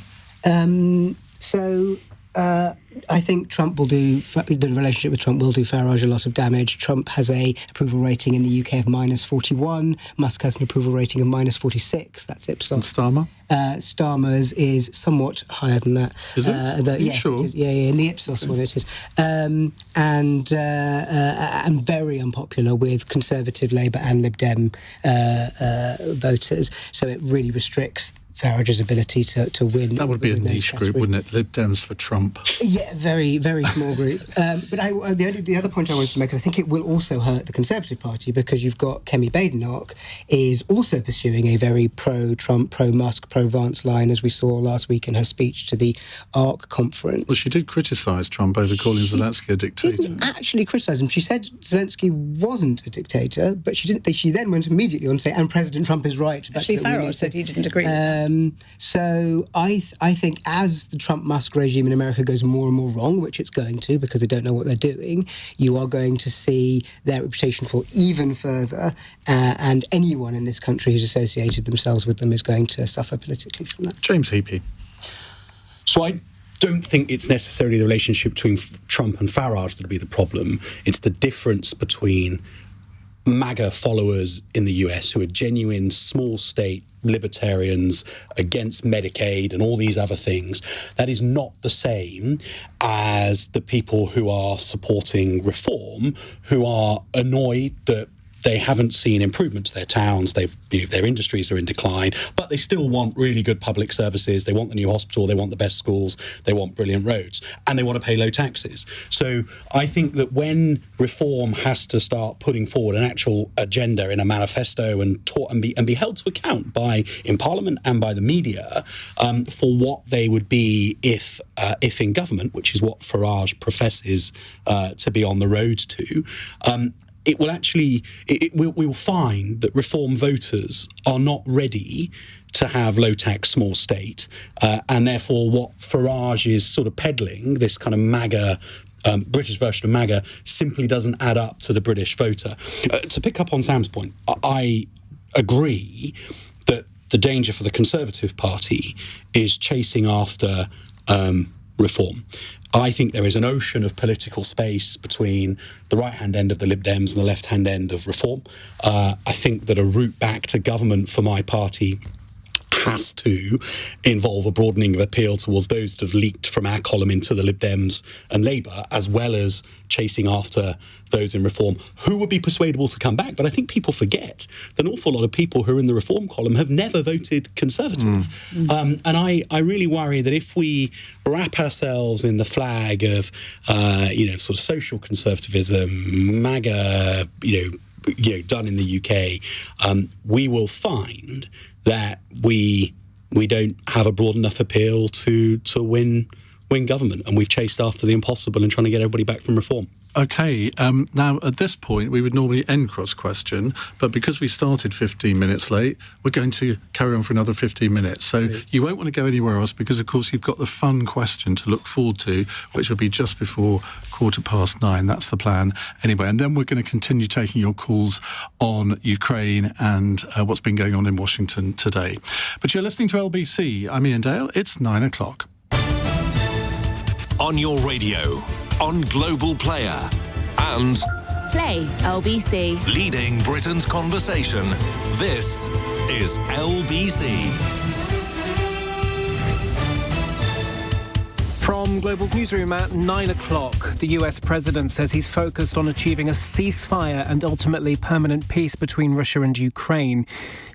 Speaker 7: I think Trump will the relationship with Trump will do Farage a lot of damage. Trump has a approval rating in the UK of -41. Musk has an approval rating of -46. That's Ipsos.
Speaker 2: And Starmer?
Speaker 7: Starmer's is somewhat higher than that.
Speaker 2: Is it?
Speaker 7: Yes,
Speaker 2: sure?
Speaker 7: It is. Yeah, in the Ipsos one it is. And very unpopular with Conservative, Labour and Lib Dem voters. So it really restricts Farage's ability to win.
Speaker 2: That would be a niche group, wouldn't it? Lib Dems for Trump.
Speaker 7: Yeah, very, very small group. But the other point I wanted to make is I think it will also hurt the Conservative Party because you've got Kemi Badenoch is also pursuing a very pro-Trump, pro-Musk, pro-Vance line, as we saw last week in her speech to the ARC conference.
Speaker 2: Well, she did criticise Trump over calling Zelensky a dictator.
Speaker 7: She didn't actually criticise him. She said Zelensky wasn't a dictator, but she didn't. She then went immediately on to say, and President Trump is right.
Speaker 6: Actually, Farage said he didn't agree with that.
Speaker 7: So I think as the Trump-Musk regime in America goes more and more wrong, which it's going to because they don't know what they're doing, you are going to see their reputation fall even further, and anyone in this country who's associated themselves with them is going to suffer politically from that.
Speaker 2: James Heappey.
Speaker 3: So I don't think it's necessarily the relationship between Trump and Farage that'll be the problem. It's the difference between MAGA followers in the US who are genuine small state libertarians against Medicaid and all these other things. That is not the same as the people who are supporting reform, who are annoyed that they haven't seen improvement to their towns. Their industries are in decline, but they still want really good public services. They want the new hospital. They want the best schools. They want brilliant roads, and they want to pay low taxes. So I think that when reform has to start putting forward an actual agenda in a manifesto and be held to account in Parliament and by the media for what they would be if in government, which is what Farage professes to be on the road to. We will find that reform voters are not ready to have low tax small state, and therefore what Farage is sort of peddling, this kind of MAGA, British version of MAGA, simply doesn't add up to the British voter. To pick up on Sam's point, I agree that the danger for the Conservative Party is chasing after reform. I think there is an ocean of political space between the right-hand end of the Lib Dems and the left-hand end of reform. I think that a route back to government for my party has to involve a broadening of appeal towards those that have leaked from our column into the Lib Dems and Labour, as well as chasing after those in reform who would be persuadable to come back. But I think people forget that an awful lot of people who are in the reform column have never voted Conservative. And I really worry that if we wrap ourselves in the flag of, sort of social conservatism, MAGA, done in the UK, we will find that we don't have a broad enough appeal to win government, and we've chased after the impossible and trying to get everybody back from reform.
Speaker 2: OK, now at this point we would normally end cross-question, but because we started 15 minutes late, we're going to carry on for another 15 minutes. So you won't want to go anywhere else because, of course, you've got the fun question to look forward to, which will be just before 9:15. That's the plan anyway. And then we're going to continue taking your calls on Ukraine and what's been going on in Washington today. But you're listening to LBC. I'm Iain Dale. It's 9 o'clock.
Speaker 1: On your radio, on Global Player, and
Speaker 11: Play LBC.
Speaker 1: leading Britain's conversation. This is LBC.
Speaker 8: From Global's newsroom at 9 o'clock, the US president says he's focused on achieving a ceasefire and ultimately permanent peace between Russia and Ukraine.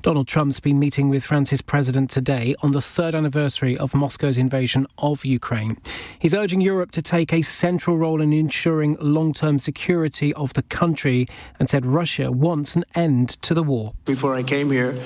Speaker 8: Donald Trump's been meeting with France's president today on the third anniversary of Moscow's invasion of Ukraine. He's urging Europe to take a central role in ensuring long-term security of the country and said Russia wants an end to the war.
Speaker 12: Before I came here,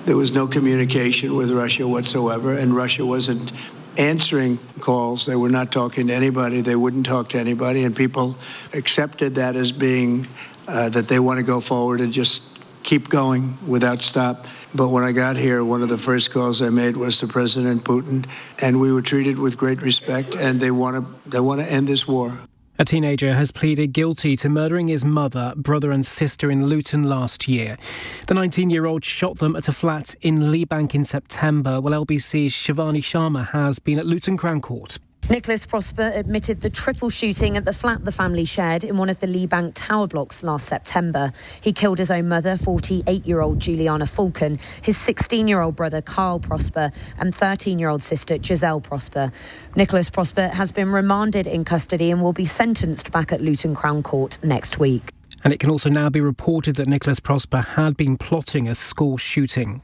Speaker 12: there was no communication with Russia whatsoever, and Russia wasn't answering calls. They were not talking to anybody. They wouldn't talk to anybody, and people accepted that as being that they want to go forward and just keep going without stop. But when I got here, one of the first calls I made was to President Putin, and we were treated with great respect, and they want to end this war.
Speaker 8: A teenager has pleaded guilty to murdering his mother, brother and sister in Luton last year. The 19-year-old shot them at a flat in Leebank in September, while LBC's Shivani Sharma has been at Luton Crown Court.
Speaker 13: Nicholas Prosper admitted the triple shooting at the flat the family shared in one of the Leebank tower blocks last September. He killed his own mother, 48-year-old Juliana Falcon, his 16-year-old brother Carl Prosper and 13-year-old sister Giselle Prosper. Nicholas Prosper has been remanded in custody and will be sentenced back at Luton Crown Court next week.
Speaker 8: And it can also now be reported that Nicholas Prosper had been plotting a school shooting.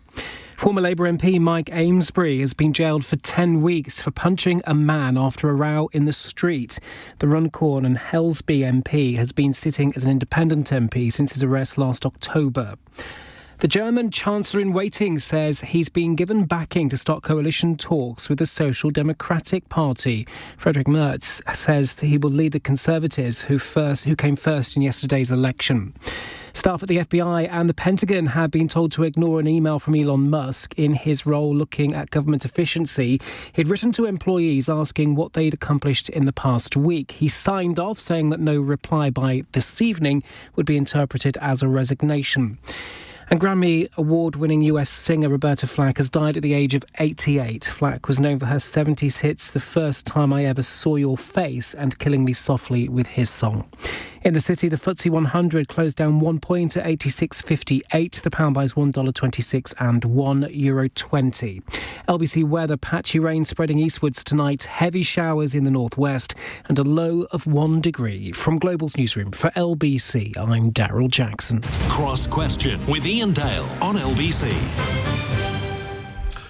Speaker 8: Former Labour MP Mike Amesbury has been jailed for 10 weeks for punching a man after a row in the street. The Runcorn and Helsby MP has been sitting as an independent MP since his arrest last October. The German Chancellor-in-Waiting says he's been given backing to start coalition talks with the Social Democratic Party. Friedrich Merz says he will lead the Conservatives who came first in yesterday's election. Staff at the FBI and the Pentagon have been told to ignore an email from Elon Musk in his role looking at government efficiency. He'd written to employees asking what they'd accomplished in the past week. He signed off saying that no reply by this evening would be interpreted as a resignation. And Grammy Award-winning US singer Roberta Flack has died at the age of 88. Flack was known for her 70s hits The First Time I Ever Saw Your Face and Killing Me Softly with his song. In the city, the FTSE 100 closed down 1 point at 86.58. The pound buys $1.26 and €1.20. LBC weather, patchy rain spreading eastwards tonight, heavy showers in the northwest and a low of 1 degree. From Global's newsroom for LBC, I'm Daryl Jackson.
Speaker 1: Cross Question with Iain Dale on LBC.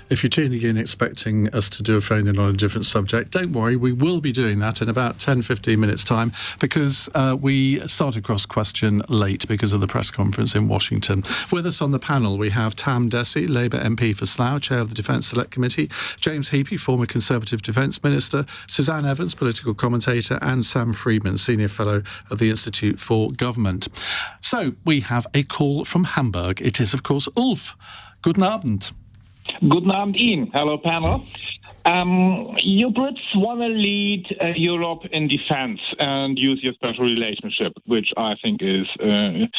Speaker 2: If you're tuning in expecting us to do a phone-in on a different subject, don't worry, we will be doing that in about 10-15 minutes' time because we started Cross Question late because of the press conference in Washington. With us on the panel, we have Dhesi, Labour MP for Slough, Chair of the Defence Select Committee, James Heappey, former Conservative Defence Minister, Suzanne Evans, political commentator, and Sam Freedman, Senior Fellow of the Institute for Government. So, we have a call from Hamburg. It is, of course, Ulf. Guten Abend.
Speaker 14: Guten Abend, Ian. Hello, panel. You Brits want to lead Europe in defence and use your special relationship, which I think is a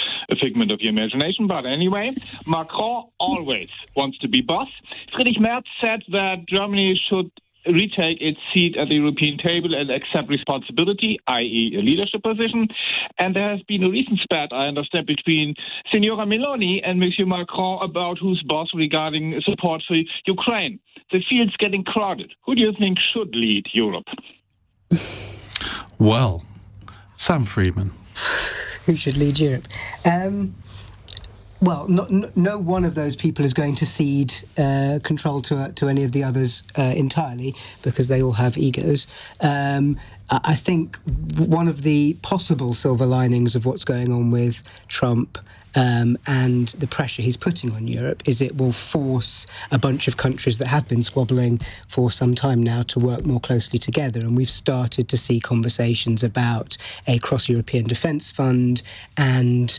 Speaker 14: figment of your imagination. But anyway, Macron always wants to be boss. Friedrich Merz said that Germany should retake its seat at the European table and accept responsibility, i.e. a leadership position. And there has been a recent spat, I understand, between Signora Meloni and Monsieur Macron about who's boss regarding support for Ukraine. The field's getting crowded. Who do you think should lead Europe?
Speaker 2: Well, Sam Freedman.
Speaker 7: Who should lead Europe? Well, no one of those people is going to cede control to any of the others entirely because they all have egos. I think one of the possible silver linings of what's going on with Trump and the pressure he's putting on Europe is it will force a bunch of countries that have been squabbling for some time now to work more closely together. And we've started to see conversations about a cross-European defence fund and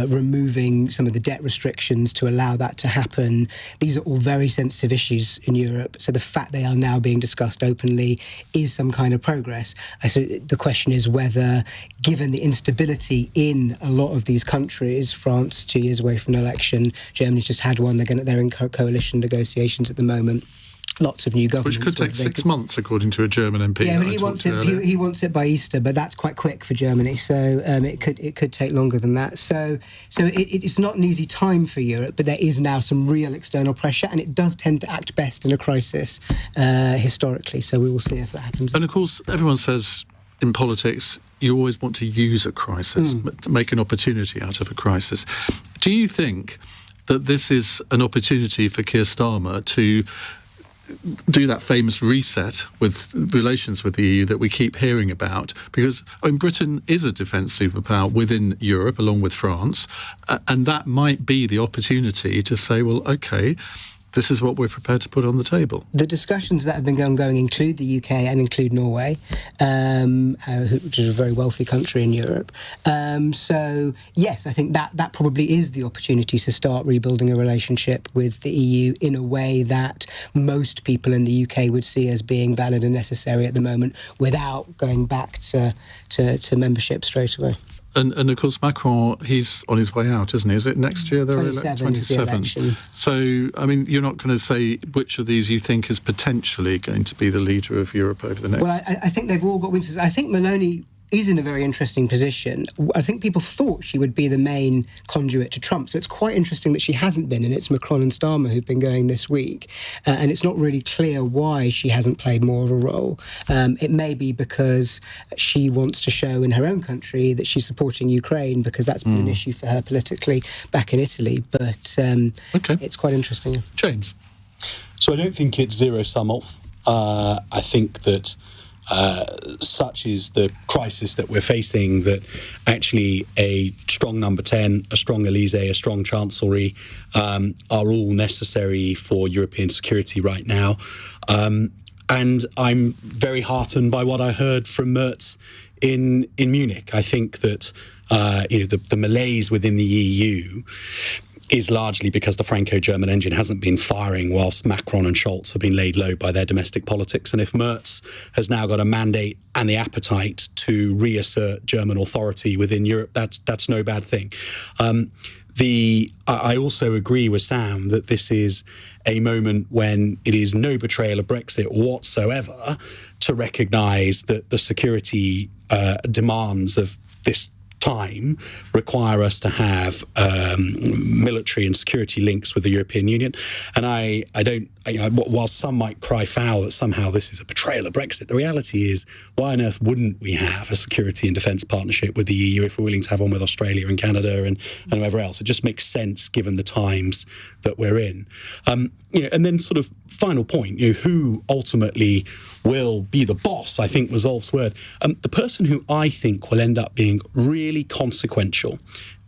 Speaker 7: removing some of the debt restrictions to allow that to happen. These are all very sensitive issues in Europe. So the fact they are now being discussed openly is some kind of progress. So the question is whether, given the instability in a lot of these countries, France 2 years away from an election, Germany's just had one, they're in coalition negotiations at the moment, lots of new governments.
Speaker 2: Which could take 6 months, according to a German MP.
Speaker 7: Yeah, but he wants it by Easter, but that's quite quick for Germany. So it could take longer than that. So it's not an easy time for Europe, but there is now some real external pressure, and it does tend to act best in a crisis historically. So we will see if that happens.
Speaker 2: And of course, everyone says in politics, you always want to use a crisis, to make an opportunity out of a crisis. Do you think that this is an opportunity for Keir Starmer to do that famous reset with relations with the EU that we keep hearing about? Because Britain is a defence superpower within Europe, along with France, and that might be the opportunity to say, well, OK, this is what we're prepared to put on the table.
Speaker 7: The discussions that have been ongoing include the UK and include Norway, which is a very wealthy country in Europe. So, yes, I think that probably is the opportunity to start rebuilding a relationship with the EU in a way that most people in the UK would see as being valid and necessary at the moment, without going back to membership straight away.
Speaker 2: And of course, Macron, he's on his way out, isn't he? Is it next year?
Speaker 7: 27.
Speaker 2: So, I mean, you're not going to say which of these you think is potentially going to be the leader of Europe over the next...
Speaker 7: Well, I think they've all got winters. I think Meloni is in a very interesting position. I think people thought she would be the main conduit to Trump, so it's quite interesting that she hasn't been, and it's Macron and Starmer who've been going this week, and it's not really clear why she hasn't played more of a role. It may be because she wants to show in her own country that she's supporting Ukraine, because that's been an issue for her politically back in Italy, but it's quite interesting.
Speaker 2: James?
Speaker 3: So I don't think it's zero-sum off. I think that such is the crisis that we're facing, that actually a strong number 10, a strong Elysée, a strong Chancellery are all necessary for European security right now. And I'm very heartened by what I heard from Merz in Munich. I think that the malaise within the EU is largely because the Franco-German engine hasn't been firing whilst Macron and Scholz have been laid low by their domestic politics. And if Merz has now got a mandate and the appetite to reassert German authority within Europe, that's no bad thing. I also agree with Sam that this is a moment when it is no betrayal of Brexit whatsoever to recognise that the security demands of this time require us to have military and security links with the European Union. And I don't, while some might cry foul that somehow this is a betrayal of Brexit, the reality is, why on earth wouldn't we have a security and defence partnership with the EU if we're willing to have one with Australia and Canada and whoever else? It just makes sense given the times that we're in. And then sort of final point, who ultimately will be the boss, I think was Ulf's word. The person who I think will end up being really consequential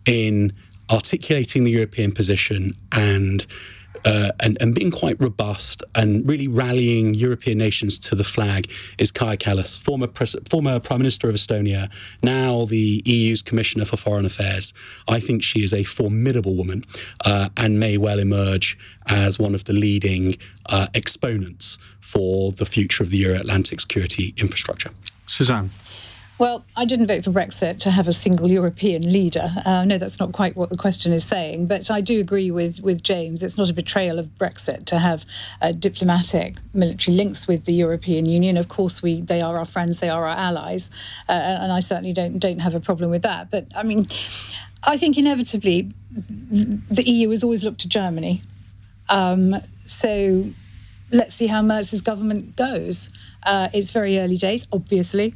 Speaker 3: in articulating the European position and being quite robust and really rallying European nations to the flag is Kaja Kallas, former Prime Minister of Estonia, now the EU's Commissioner for Foreign Affairs. I think she is a formidable woman and may well emerge as one of the leading exponents for the future of the Euro-Atlantic security infrastructure.
Speaker 2: Suzanne?
Speaker 6: Well, I didn't vote for Brexit to have a single European leader. No, that's not quite what the question is saying. But I do agree with James. It's not a betrayal of Brexit to have diplomatic military links with the European Union. Of course, they are our friends, they are our allies. And I certainly don't have a problem with that. But, I mean, I think inevitably the EU has always looked to Germany. So let's see how Merz's government goes. It's very early days, obviously.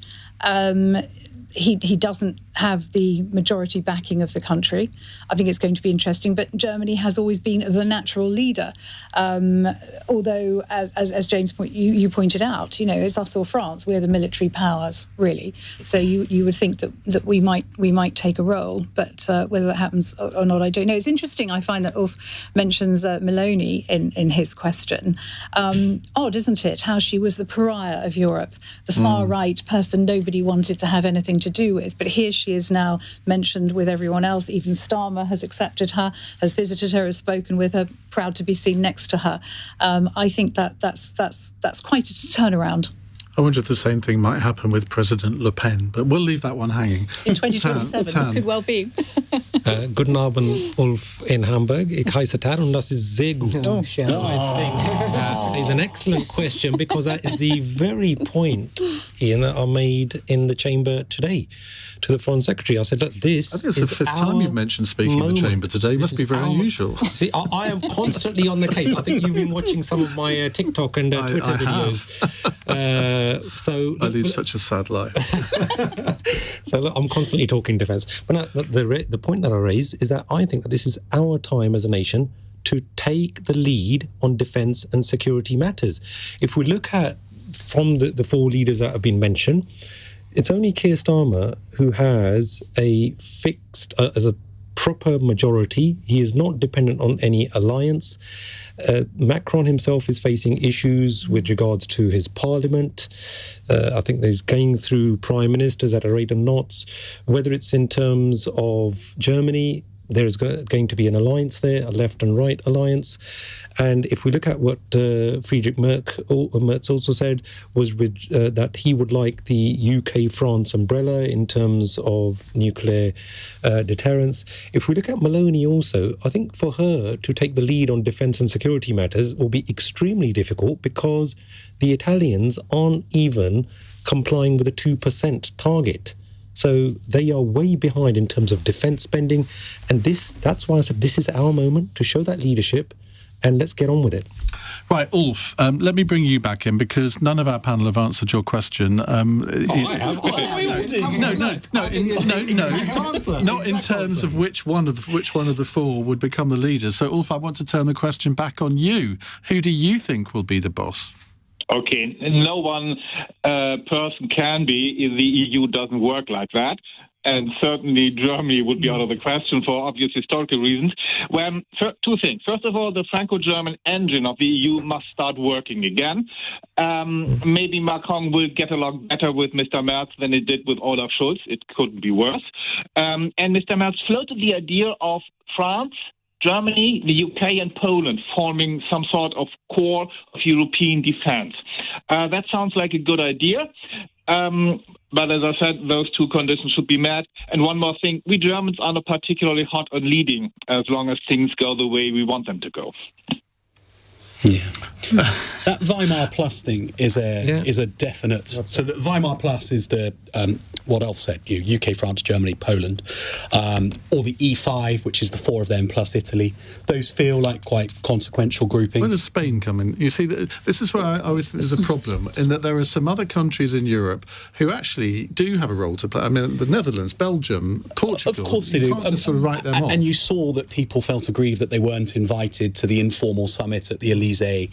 Speaker 6: He doesn't have the majority backing of the country. I think it's going to be interesting, but Germany has always been the natural leader. Although, as James you pointed out, it's us or France. We're the military powers, really. So you would think that we might take a role, but whether that happens or not, I don't know. It's interesting. I find that Ulf mentions Meloni in his question. Odd, isn't it? How she was the pariah of Europe, the far right person nobody wanted to have anything to do with, but here she is now mentioned with everyone else. Even Starmer has accepted her, has visited her, has spoken with her, proud to be seen next to her. I think that's quite a turnaround.
Speaker 2: I wonder if the same thing might happen with President Le Pen, but we'll leave that one hanging.
Speaker 6: In 2027, it could well be.
Speaker 5: Guten Abend, Ulf in Hamburg. Ich heiße Tar und das ist sehr gut.
Speaker 7: Oh, sure.
Speaker 5: I think that is an excellent question because that is the very point, Ian, that I made in the chamber today to the Foreign Secretary. I said, look, this
Speaker 2: I think it's
Speaker 5: is
Speaker 2: the fifth time you've mentioned speaking in the chamber today. It must be very unusual.
Speaker 5: See, I am constantly on the case. I think you've been watching some of my TikTok and Twitter videos.
Speaker 2: I lead such a sad life.
Speaker 5: So look, I'm constantly talking defence. But the point that I raise is that I think that this is our time as a nation to take the lead on defence and security matters. If we look at from the four leaders that have been mentioned, it's only Keir Starmer who has a fixed, as a proper majority. He is not dependent on any alliance. Macron himself is facing issues with regards to his parliament. I think he's going through prime ministers at a rate of knots. Whether it's in terms of Germany, there's going to be an alliance there, a left and right alliance. And if we look at what Friedrich Merz also said, was that he would like the UK-France umbrella in terms of nuclear deterrence. If we look at Meloni also, I think for her to take the lead on defence and security matters will be extremely difficult because the Italians aren't even complying with a 2% target. So they are way behind in terms of defence spending. And that's why I said this is our moment to show that leadership and let's get on with it.
Speaker 2: Right, Ulf, let me bring you back in because none of our panel have answered your question.
Speaker 3: I have.
Speaker 2: Not in terms of which one of the four would become the leader. So, Ulf, I want to turn the question back on you. Who do you think will be the boss?
Speaker 14: Okay, no one person can be if the EU doesn't work like that. And certainly Germany would be out of the question for obvious historical reasons. Well, two things. First of all, the Franco-German engine of the EU must start working again. Maybe Macron will get along better with Mr. Merz than he did with Olaf Scholz. It couldn't be worse. And Mr. Merz floated the idea of France, Germany, the UK and Poland forming some sort of core of European defence. That sounds like a good idea. But as I said, those two conditions should be met. And one more thing, we Germans are not particularly hot on leading as long as things go the way we want them to go.
Speaker 3: Yeah. That Weimar Plus thing is a definite. So the Weimar Plus is the what Elf said, UK, France, Germany, Poland, or the E5, which is the four of them plus Italy. Those feel like quite consequential groupings.
Speaker 2: Where does Spain come in? You see, this is where I always think there's a problem, in that there are some other countries in Europe who actually do have a role to play. I mean, the Netherlands, Belgium, Portugal.
Speaker 3: Of course they do.
Speaker 2: You can't just sort of write them off.
Speaker 3: And you saw that people felt aggrieved that they weren't invited to the informal summit at the Elysee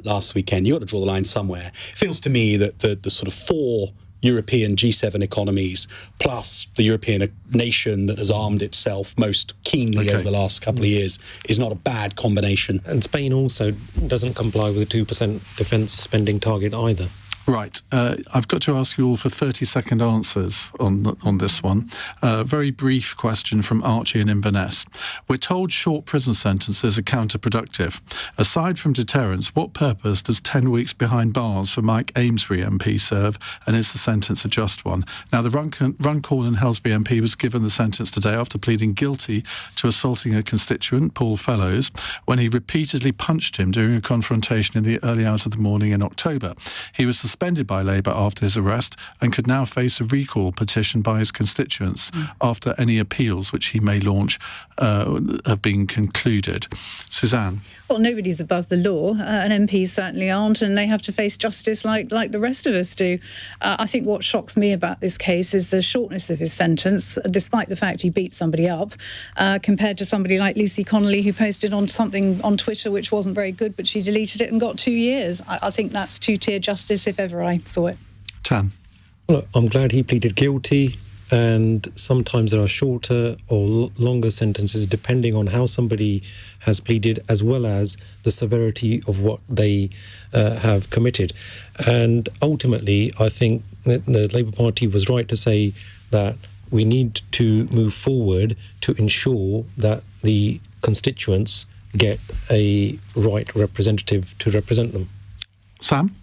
Speaker 3: last weekend. You've got to draw the line somewhere. It feels to me that the sort of four European G7 economies plus the European nation that has armed itself most keenly over the last couple of years is not a bad combination.
Speaker 5: And Spain also doesn't comply with the 2% defence spending target either.
Speaker 2: Right. I've got to ask you all for 30-second answers on this one. Very brief question from Archie in Inverness. We're told short prison sentences are counterproductive. Aside from deterrence, what purpose does 10 weeks behind bars for Mike Amesbury MP serve, and is the sentence a just one? Now, the Runcorn and Helsby MP was given the sentence today after pleading guilty to assaulting a constituent, Paul Fellows, when he repeatedly punched him during a confrontation in the early hours of the morning in October. He was suspended by Labour after his arrest and could now face a recall petition by his constituents after any appeals which he may launch have been concluded. Suzanne?
Speaker 6: Well, nobody's above the law, and MPs certainly aren't, and they have to face justice like the rest of us do. I think what shocks me about this case is the shortness of his sentence, despite the fact he beat somebody up, compared to somebody like Lucy Connolly, who posted on something on Twitter which wasn't very good, but she deleted it and got 2 years. I think that's two-tier justice if ever I saw it.
Speaker 2: Tan?
Speaker 5: Well, I'm glad he pleaded guilty. And sometimes there are shorter or longer sentences depending on how somebody has pleaded, as well as the severity of what they have committed. And ultimately, I think that the Labour Party was right to say that we need to move forward to ensure that the constituents get a right representative to represent them.
Speaker 2: Sam?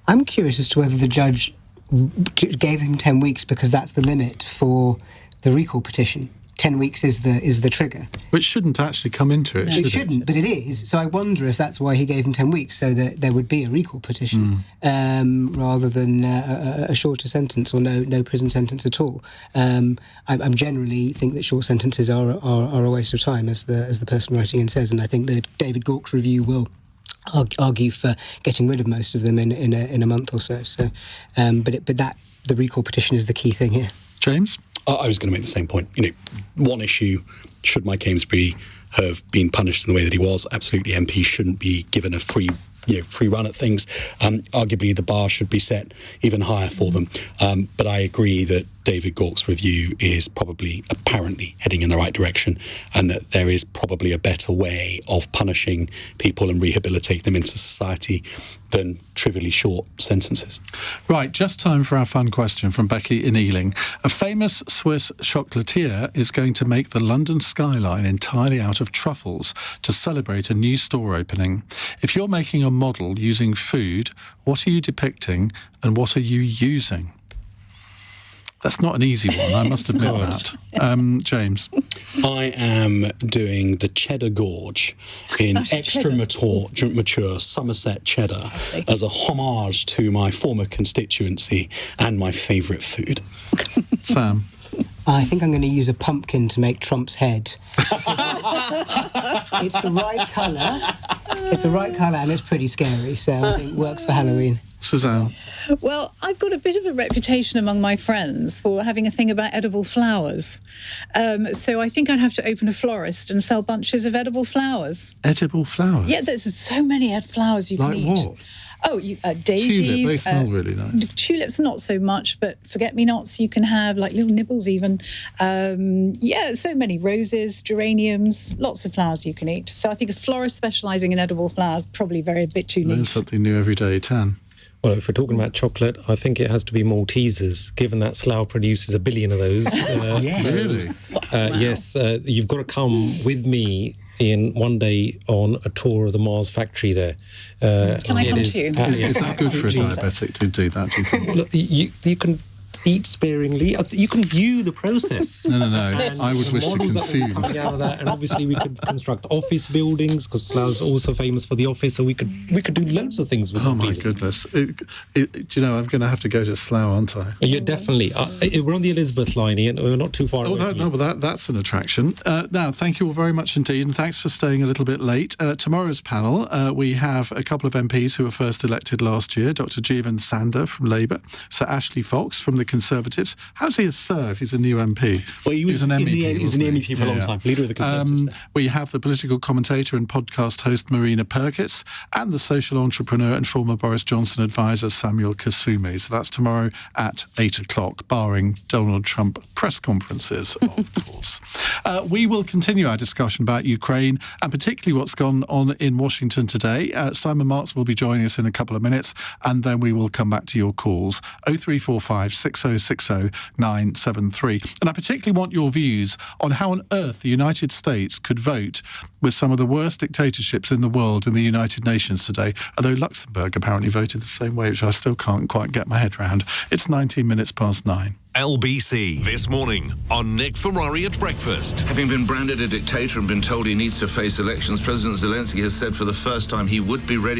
Speaker 7: I'm curious as to whether the judge gave him 10 weeks because that's the limit for the recall petition. 10 weeks is the trigger.
Speaker 2: Which shouldn't actually come into it,
Speaker 7: It shouldn't, but it is. So I wonder if that's why he gave him 10 weeks, so that there would be a recall petition rather than a shorter sentence or no prison sentence at all. I generally think that short sentences are a waste of time, as the person writing in says, and I think that David Gauke's review will argue for getting rid of most of them in a month or so. So, but the recall petition is the key thing here.
Speaker 2: James?
Speaker 3: I was going to make the same point. One issue, should Mike Amesbury have been punished in the way that he was? Absolutely, MPs shouldn't be given a free run at things. Arguably, the bar should be set even higher for them. But I agree that David Gauke's review is probably apparently heading in the right direction, and that there is probably a better way of punishing people and rehabilitating them into society than trivially short sentences.
Speaker 2: Right, just time for our fun question from Becky in Ealing. A famous Swiss chocolatier is going to make the London skyline entirely out of truffles to celebrate a new store opening. If you're making a model using food, what are you depicting and what are you using? That's not an easy one, I must admit that. James?
Speaker 3: I am doing the Cheddar Gorge in extra mature Somerset cheddar as a homage to my former constituency and my favourite food.
Speaker 2: Sam?
Speaker 7: I think I'm going to use a pumpkin to make Trump's head. It's the right colour. It's the right colour and it's pretty scary, so I think it works for Halloween.
Speaker 2: Suzanne?
Speaker 6: Well, I've got a bit of a reputation among my friends for having a thing about edible flowers. So I think I'd have to open a florist and sell bunches of edible flowers.
Speaker 2: Edible flowers?
Speaker 6: Yeah, there's so many flowers you can eat.
Speaker 2: Like what?
Speaker 6: Oh, daisies.
Speaker 2: Tulip, they smell really nice.
Speaker 6: Tulips, not so much, but forget-me-nots you can have, like little nibbles even. So many roses, geraniums, lots of flowers you can eat. So I think a florist specialising in edible flowers probably a bit too
Speaker 2: Learn
Speaker 6: niche.
Speaker 2: something new every day. Tan?
Speaker 5: Well, if we're talking about chocolate, I think it has to be Maltesers, given that Slough produces 1 billion of those.
Speaker 2: Yes. Really?
Speaker 5: Wow. Yes, you've got to come with me in one day on a tour of the Mars factory there.
Speaker 6: Can I come too?
Speaker 2: Is that good for a diabetic to do that, do you think?
Speaker 5: Look, you can eat sparingly. You can view the process.
Speaker 2: No. I would wish to consume.
Speaker 5: Coming out of that, and obviously we could construct office buildings because Slough's also famous for the office, so we could do loads of things with.
Speaker 2: Oh my goodness! Do you know I'm going to have to go to Slough, aren't I?
Speaker 5: You're definitely. We're on the Elizabeth line, Ian. We're not too far away.
Speaker 2: That's an attraction. Now, thank you all very much indeed, and thanks for staying a little bit late. Tomorrow's panel, we have a couple of MPs who were first elected last year: Dr. Jeevan Sander from Labour, Sir Ashley Fox from the Conservatives. How's he served? He's a new MP.
Speaker 3: Well, he was an MEP. He was an MEP for a long time, leader of the Conservatives.
Speaker 2: We have the political commentator and podcast host Marina Perkins, and the social entrepreneur and former Boris Johnson advisor Samuel Kasumi. So that's tomorrow at 8:00, barring Donald Trump press conferences, of course. We will continue our discussion about Ukraine and particularly what's gone on in Washington today. Simon Marks will be joining us in a couple of minutes, and then we will come back to your calls. 0345 6060 973. And I particularly want your views on how on earth the United States could vote with some of the worst dictatorships in the world in the United Nations today, although Luxembourg apparently voted the same way, which I still can't quite get my head round. It's 19 minutes past 9.
Speaker 1: LBC this morning on Nick Ferrari at breakfast.
Speaker 15: Having been branded a dictator and been told he needs to face elections, President Zelensky has said for the first time he would be ready